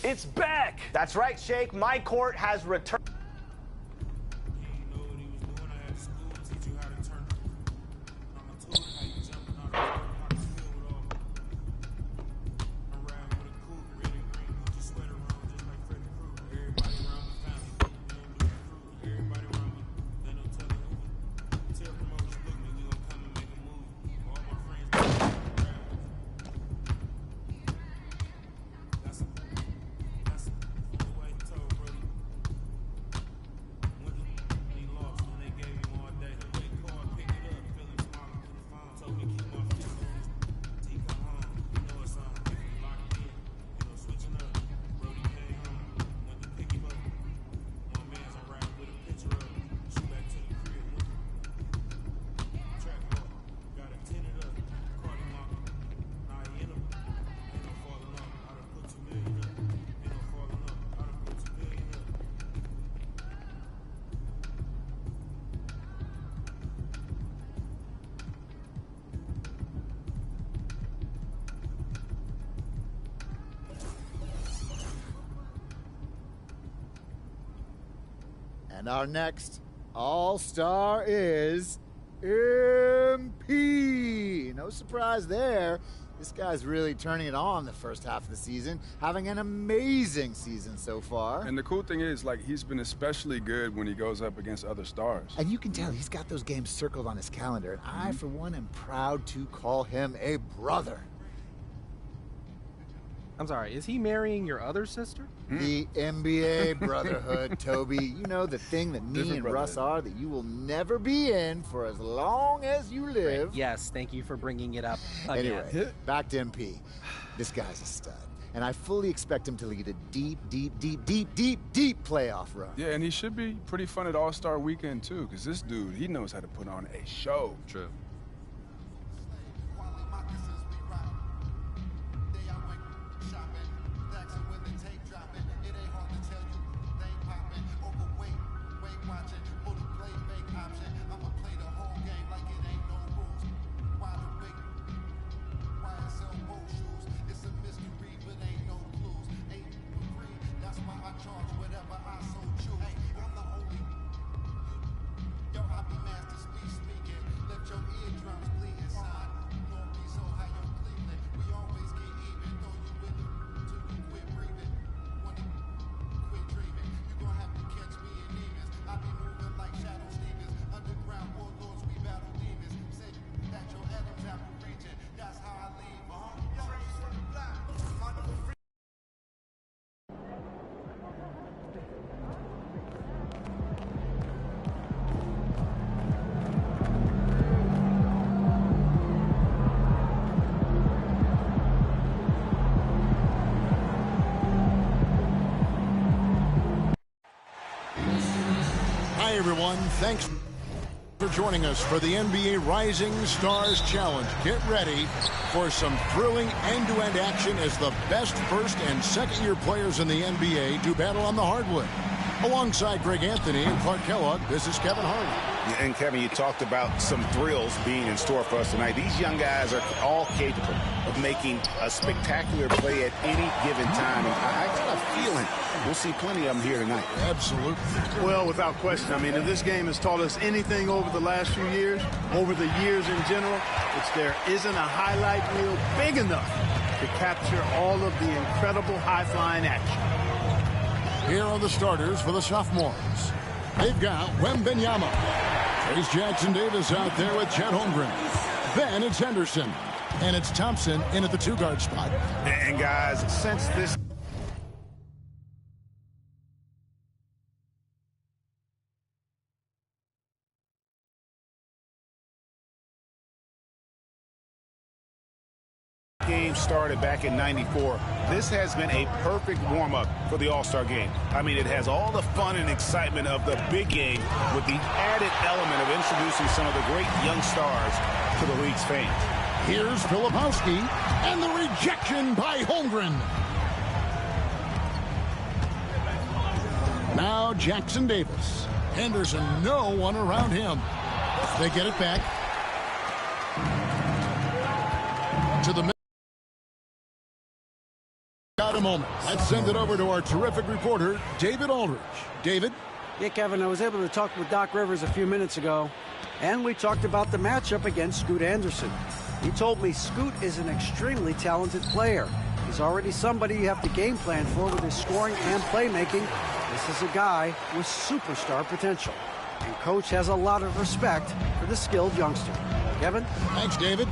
It's back. That's right, Shake. My court has returned. And our next All-Star is MP. No surprise there. This guy's really turning it on the first half of the season, having an amazing season so far. And the cool thing is, like, he's been especially good when he goes up against other stars. And you can tell he's got those games circled on his calendar. And I, for one, am proud to call him a brother. I'm sorry, is he marrying your other sister? The NBA brotherhood, Toby. You know, the thing that me and Russ are that you will never be in for as long as you live. Right. Yes, thank you for bringing it up again. Anyway, back to MP. This guy's a stud. And I fully expect him to lead a deep playoff run. Yeah, and he should be pretty fun at All-Star Weekend, too, because this dude, he knows how to put on a show. True. Hi, everyone. Thanks for joining us for the NBA Rising Stars Challenge. Get ready for some thrilling end-to-end action as the best first and second-year players in the NBA do battle on the hardwood. Alongside Greg Anthony and Clark Kellogg, this is Kevin Harlan. And Kevin, you talked about some thrills being in store for us tonight. These young guys are all capable of making a spectacular play at any given time. And I got a feeling we'll see plenty of them here tonight. Absolutely. Well, without question. I mean, if this game has taught us anything over the last few years, over the years in general, it's there isn't a highlight reel big enough to capture all of the incredible high-flying action. Here are the starters for the sophomores. They've got Wembenyama. There's Jackson Davis out there with Chet Holmgren. Then it's Henderson. And it's Thompson in at the two-guard spot. And guys, since this game started back in '94, this has been a perfect warm-up for the All-Star game. I mean, it has all the fun and excitement of the big game with the added element of introducing some of the great young stars to the league's fans. Here's Filipowski and the rejection by Holmgren. Now Jackson Davis. Henderson, no one around him. They get it back to the Got a moment. Let's send it over to our terrific reporter, David Aldridge. David? Yeah, Kevin, I was able to talk with Doc Rivers a few minutes ago, and we talked about the matchup against Scoot Anderson. He told me Scoot is an extremely talented player. He's already somebody you have to game plan for with his scoring and playmaking. This is a guy with superstar potential. And Coach has a lot of respect for the skilled youngster. Kevin? Thanks, David.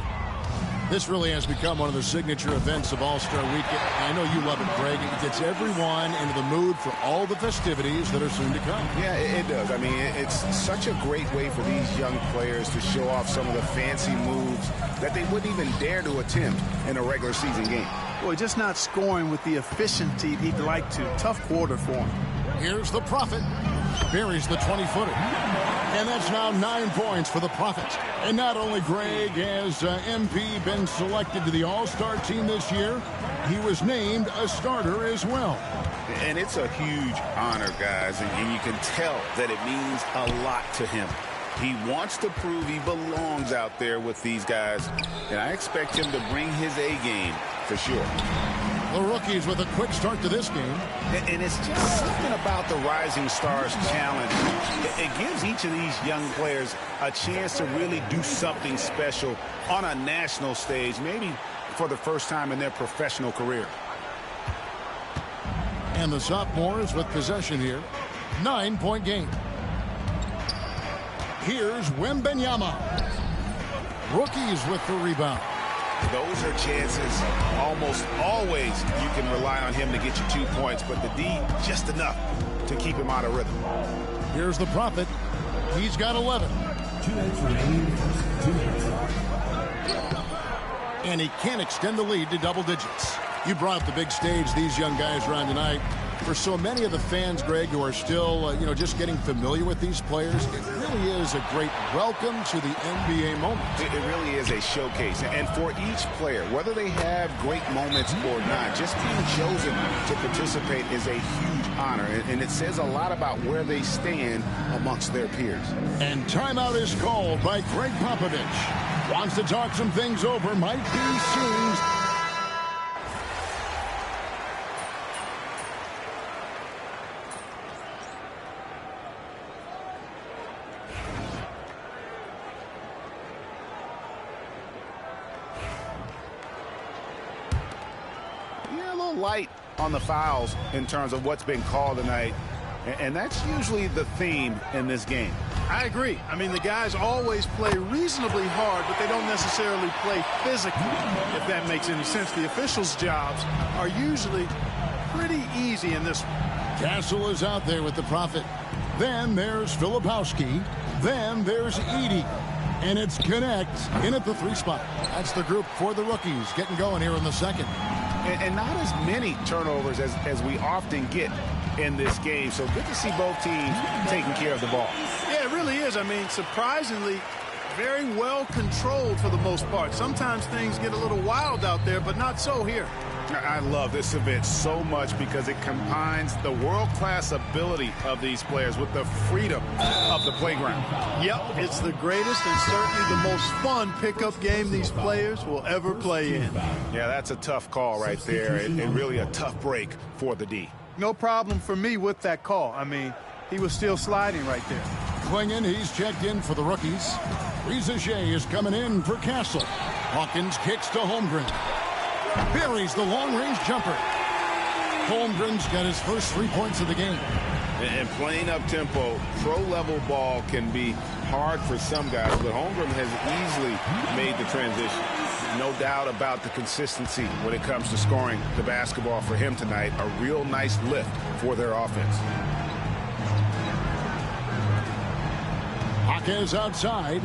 This really has become one of the signature events of All-Star Weekend. I know you love it, Greg. It gets everyone into the mood for all the festivities that are soon to come. Yeah, it does. I mean, it's such a great way for these young players to show off some of the fancy moves that they wouldn't even dare to attempt in a regular season game. Boy, just not scoring with the efficiency he'd like to. Tough quarter for him. Here's the Prophet. Buries the 20-footer. And that's now 9 points for the Prophet. And not only, Greg, has MP been selected to the All-Star team this year, he was named a starter as well. And it's a huge honor, guys, and you can tell that it means a lot to him. He wants to prove he belongs out there with these guys, and I expect him to bring his A game for sure. The rookies with a quick start to this game. And it's just something about the Rising Stars Challenge. It gives each of these young players a chance to really do something special on a national stage, maybe for the first time in their professional career. And the sophomores with possession here. 9-point game. Here's Wembenyama. Rookies with the rebound. Those are chances. Almost always you can rely on him to get you 2 points, but the D just enough to keep him out of rhythm. Here's the Prophet. He's got 11. And he can't extend the lead to double digits. You brought up the big stage these young guys are on tonight. For so many of the fans, Greg, who are still, just getting familiar with these players, it really is a great welcome to the NBA moment. It really is a showcase. And for each player, whether they have great moments or not, just being chosen to participate is a huge honor. And it says a lot about where they stand amongst their peers. And timeout is called by Greg Popovich. Wants to talk some things over, might be seeing... light on the fouls in terms of what's been called tonight, and that's usually the theme in this game. I agree. I mean, the guys always play reasonably hard, but they don't necessarily play physically, if that makes any sense. The officials' jobs are usually pretty easy in this one. Castle is out there with the Prophet. Then there's Filipowski. Then there's Edey. And it's Connect in at the 3 spot. That's the group for the rookies getting going here in the second. And not as many turnovers as we often get in this game. So good to see both teams taking care of the ball. Yeah, it really is. I mean, surprisingly, very well controlled for the most part. Sometimes things get a little wild out there, but not so here. I love this event so much because it combines the world-class ability of these players with the freedom of the playground. Yep, it's the greatest and certainly the most fun pickup game these players will ever play in. Yeah, that's a tough call right there, and really a tough break for the D. No problem for me with that call. I mean, he was still sliding right there. Klingon, he's checked in for the rookies. Reza Shea is coming in for Castle. Hawkins kicks to Holmgren. Buries the long-range jumper. Holmgren's got his first 3 points of the game. And playing up-tempo, pro-level ball can be hard for some guys, but Holmgren has easily made the transition. No doubt about the consistency when it comes to scoring the basketball for him tonight. A real nice lift for their offense. Hawkins outside.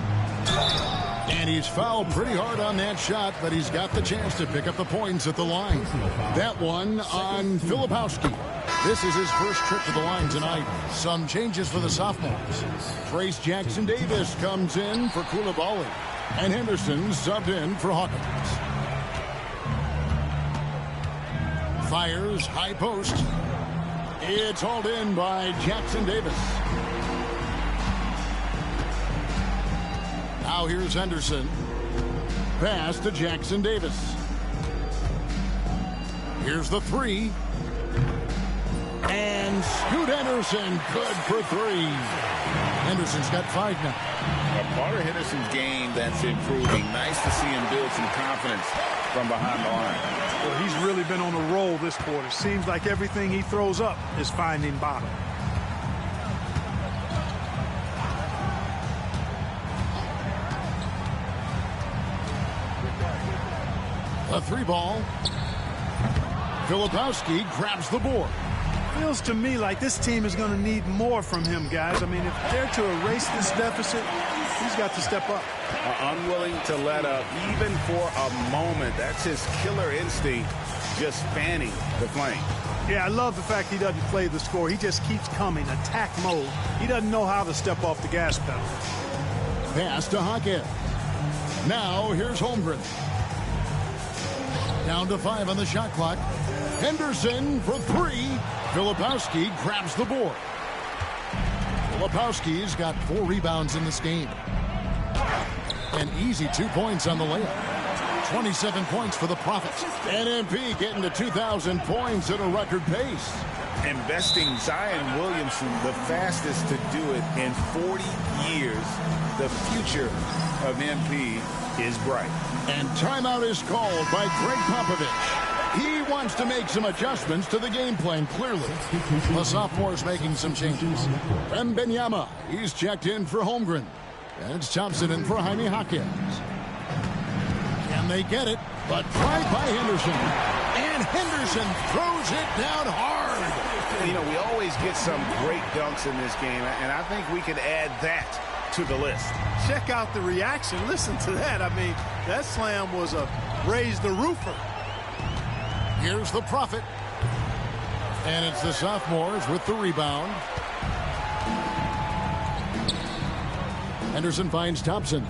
And he's fouled pretty hard on that shot, but he's got the chance to pick up the points at the line. That one on Filipowski. This is his first trip to the line tonight. Some changes for the sophomores. Trace Jackson-Davis comes in for Coulibaly. And Henderson subbed in for Hawkins. Fires high post. It's hauled in by Jackson-Davis. Now here's Henderson. Pass to Jackson-Davis. Here's the three. And Scoot Henderson, good for three. Henderson's got 5 now. A part of Henderson's game that's improving. Nice to see him build some confidence from behind the line. Well, he's really been on a roll this quarter. Seems like everything he throws up is finding bottom. A 3-ball. Filipowski grabs the board. Feels to me like this team is going to need more from him, guys. I mean, if they're to erase this deficit, he's got to step up. Unwilling to let up, even for a moment. That's his killer instinct, just fanning the flame. Yeah, I love the fact he doesn't play the score. He just keeps coming, attack mode. He doesn't know how to step off the gas pedal. Pass to Hackett. Now here's Holmgren. Down to 5 on the shot clock. Henderson for 3. Filipowski grabs the board. Filipowski's got 4 rebounds in this game. An easy 2 points on the layup. 27 points for the Profits. NMP getting to 2,000 points at a record pace. Investing Zion Williamson, the fastest to do it in 40 years. The future of MP is bright. And timeout is called by Greg Popovich. He wants to make some adjustments to the game plan, clearly. The sophomore's making some changes. Wembanyama, he's checked in for Holmgren. And it's Thompson in for Jaime Hawkins. Can they get it? But tried by Henderson. And Henderson throws it down hard. You know, we always get some great dunks in this game, and I think we could add that to the list. Check out the reaction. Listen to that. I mean, that slam was a raise the roofer. Here's the Prophet. And it's the sophomores with the rebound. Henderson finds Thompson.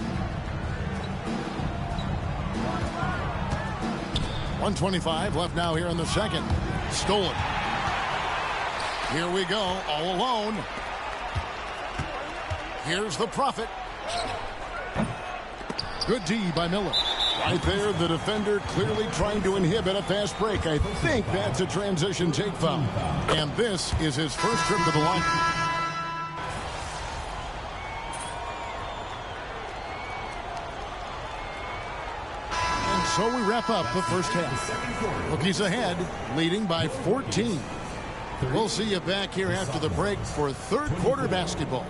1:25 left now here in the second. Stolen. Here we go, all alone. Here's the Prophet. Good D by Miller. Right there, the defender clearly trying to inhibit a fast break. I think that's a transition take foul. And this is his first trip to the line. And so we wrap up the first half. Rookies ahead, leading by 14. We'll see you back here after the break for third quarter basketball.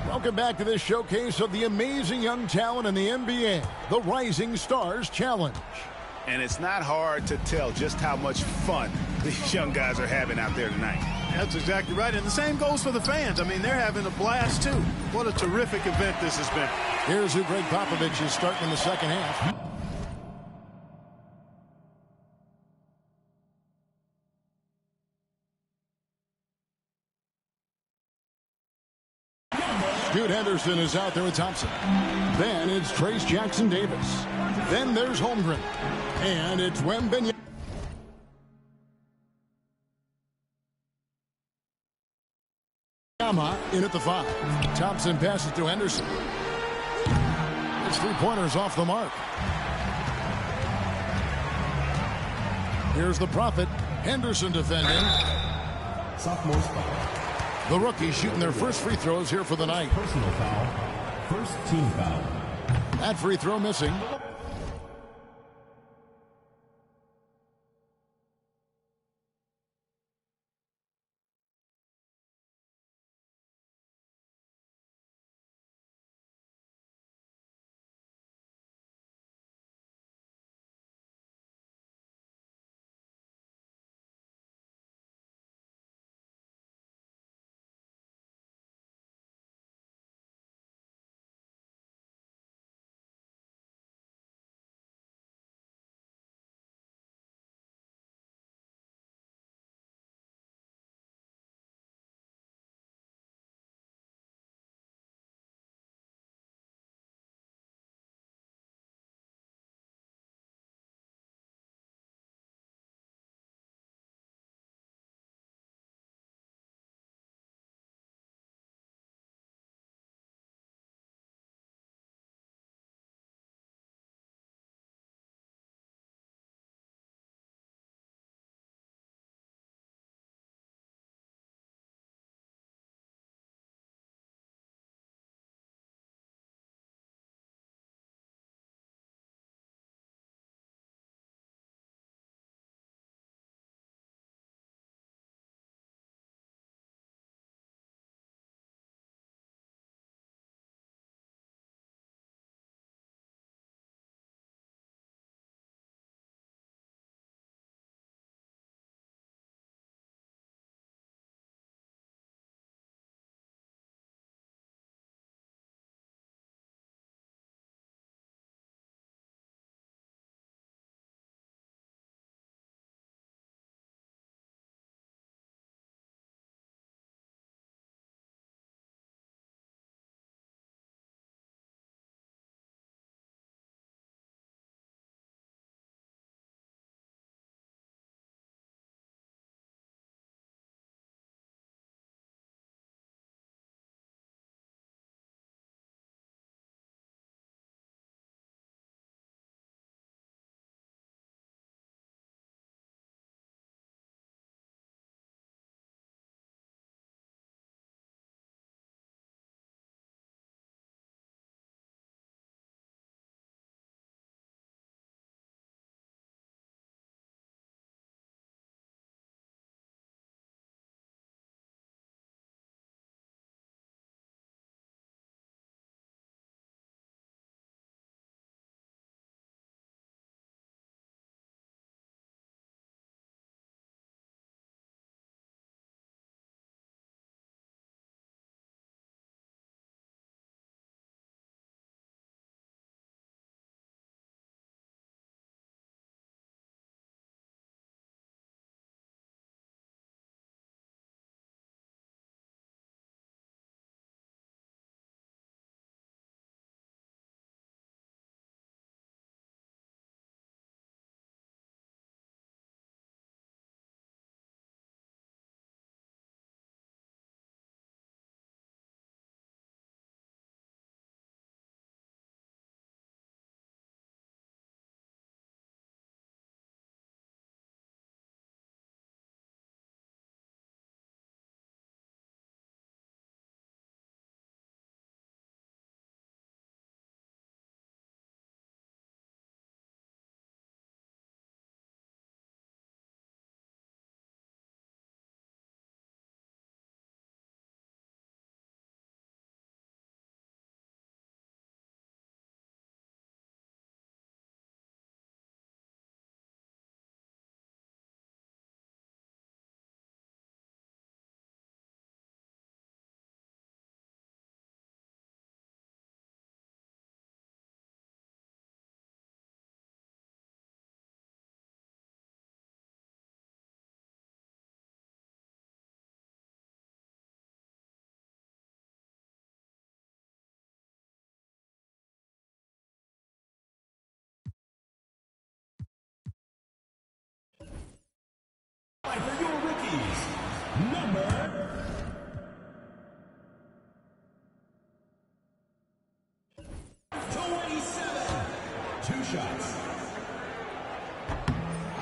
Welcome back to this showcase of the amazing young talent in the NBA, the Rising Stars Challenge. And it's not hard to tell just how much fun these young guys are having out there tonight. That's exactly right. And the same goes for the fans. I mean, they're having a blast, too. What a terrific event this has been. Here's who Greg Popovich is starting in the second half. Scoot Henderson is out there with Thompson. Then it's Trace Jackson Davis. Then there's Holmgren. And it's Wembanyama. In at the 5. Thompson passes to Henderson. It's 3-pointers off the mark. Here's the Prophet. Henderson defending. Sophomore foul. The rookies shooting their first free throws here for the night. Personal foul. First team foul. That free throw missing.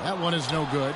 That one is no good.